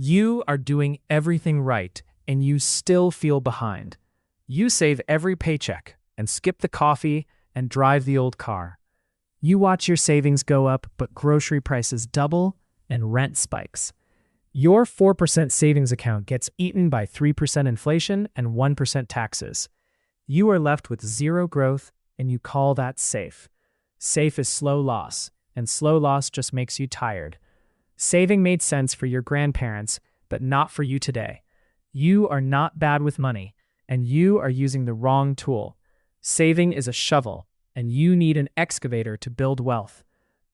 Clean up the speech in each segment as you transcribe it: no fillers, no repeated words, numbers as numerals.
You are doing everything right, and you still feel behind. You save every paycheck and skip the coffee and drive the old car. You watch your savings go up, but grocery prices double and rent spikes. Your 4% savings account gets eaten by 3% inflation and 1% taxes. You are left with zero growth, and you call that safe. Safe is slow loss, and slow loss just makes you tired. Saving made sense for your grandparents, but not for you today. You are not bad with money, and you are using the wrong tool. Saving is a shovel, and you need an excavator to build wealth.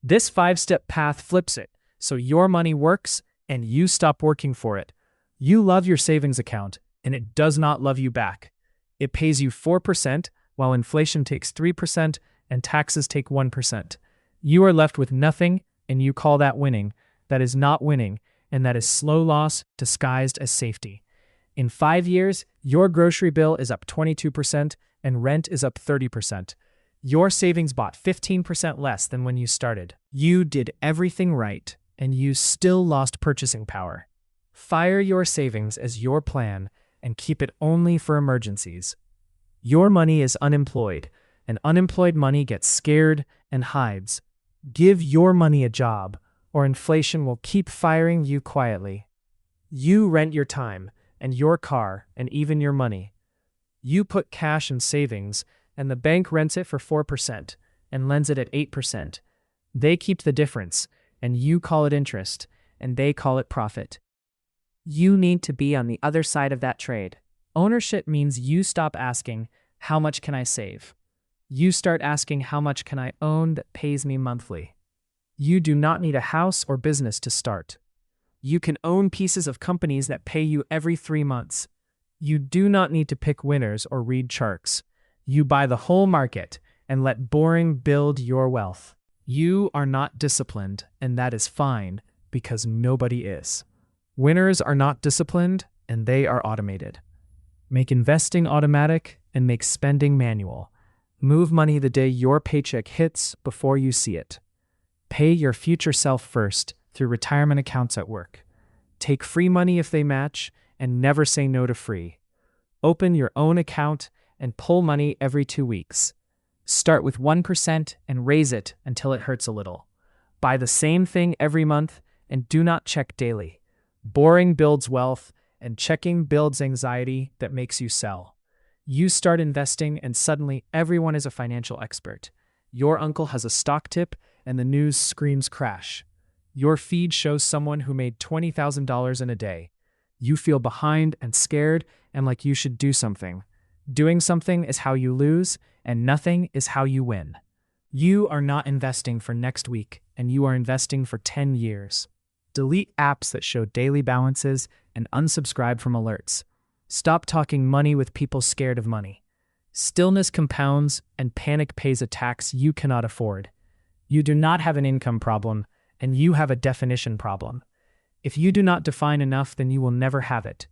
This 5-step path flips it, so your money works and you stop working for it. You love your savings account, and it does not love you back. It pays you 4%, while inflation takes 3% and taxes take 1%. You are left with nothing, and you call that winning. That is not winning, and that is slow loss disguised as safety. In 5 years, your grocery bill is up 22% and rent is up 30%. Your savings bought 15% less than when you started. You did everything right, and you still lost purchasing power. Fire your savings as your plan and keep it only for emergencies. Your money is unemployed, and unemployed money gets scared and hides. Give your money a job, or inflation will keep firing you quietly. You rent your time, and your car, and even your money. You put cash in savings, and the bank rents it for 4% and lends it at 8%. They keep the difference, and you call it interest, and they call it profit. You need to be on the other side of that trade. Ownership means you stop asking, how much can I save? You start asking, how much can I own that pays me monthly? You do not need a house or business to start. You can own pieces of companies that pay you every 3 months. You do not need to pick winners or read charts. You buy the whole market and let boring build your wealth. You are not disciplined, and that is fine, because nobody is. Winners are not disciplined, and they are automated. Make investing automatic and make spending manual. Move money the day your paycheck hits before you see it. Pay your future self first through retirement accounts at work. Take free money if they match, and never say no to free. Open your own account and pull money every 2 weeks. Start with 1% and raise it until it hurts a little. Buy the same thing every month and do not check daily. Boring builds wealth, and checking builds anxiety that makes you sell. You start investing and suddenly everyone is a financial expert. Your uncle has a stock tip and the news screams crash. Your feed shows someone who made $20,000 in a day. You feel behind and scared and like you should do something. Doing something is how you lose, and nothing is how you win. You are not investing for next week, and you are investing for 10 years. Delete apps that show daily balances and unsubscribe from alerts. Stop talking money with people scared of money. Stillness compounds, and panic pays a tax you cannot afford. You do not have an income problem, and you have a definition problem. If you do not define enough, then you will never have it.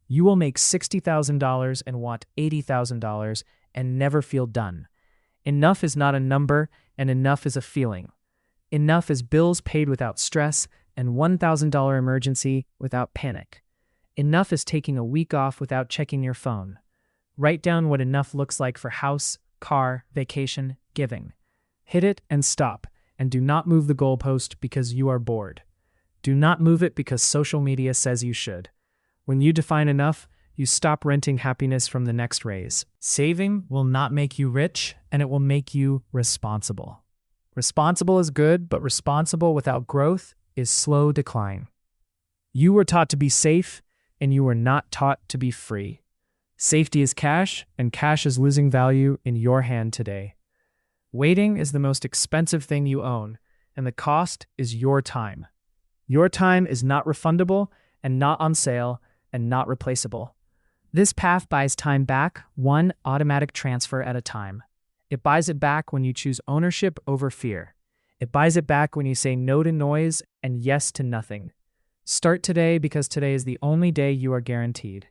You will make $60,000 and want $80,000 and never feel done. Enough is not a number, and enough is a feeling. Enough is bills paid without stress and $1,000 emergency without panic. Enough is taking a week off without checking your phone. Write down what enough looks like for house, car, vacation, giving. Hit it and stop, and do not move the goalpost because you are bored. Do not move it because social media says you should. When you define enough, you stop renting happiness from the next raise. Saving will not make you rich, and it will make you responsible. Responsible is good, but responsible without growth is slow decline. You were taught to be safe, and you were not taught to be free. Safety is cash, and cash is losing value in your hand today. Waiting is the most expensive thing you own, and the cost is your time. Your time is not refundable and not on sale and not replaceable. This path buys time back, one automatic transfer at a time. It buys it back when you choose ownership over fear. It buys it back when you say no to noise and yes to nothing. Start today because today is the only day you are guaranteed.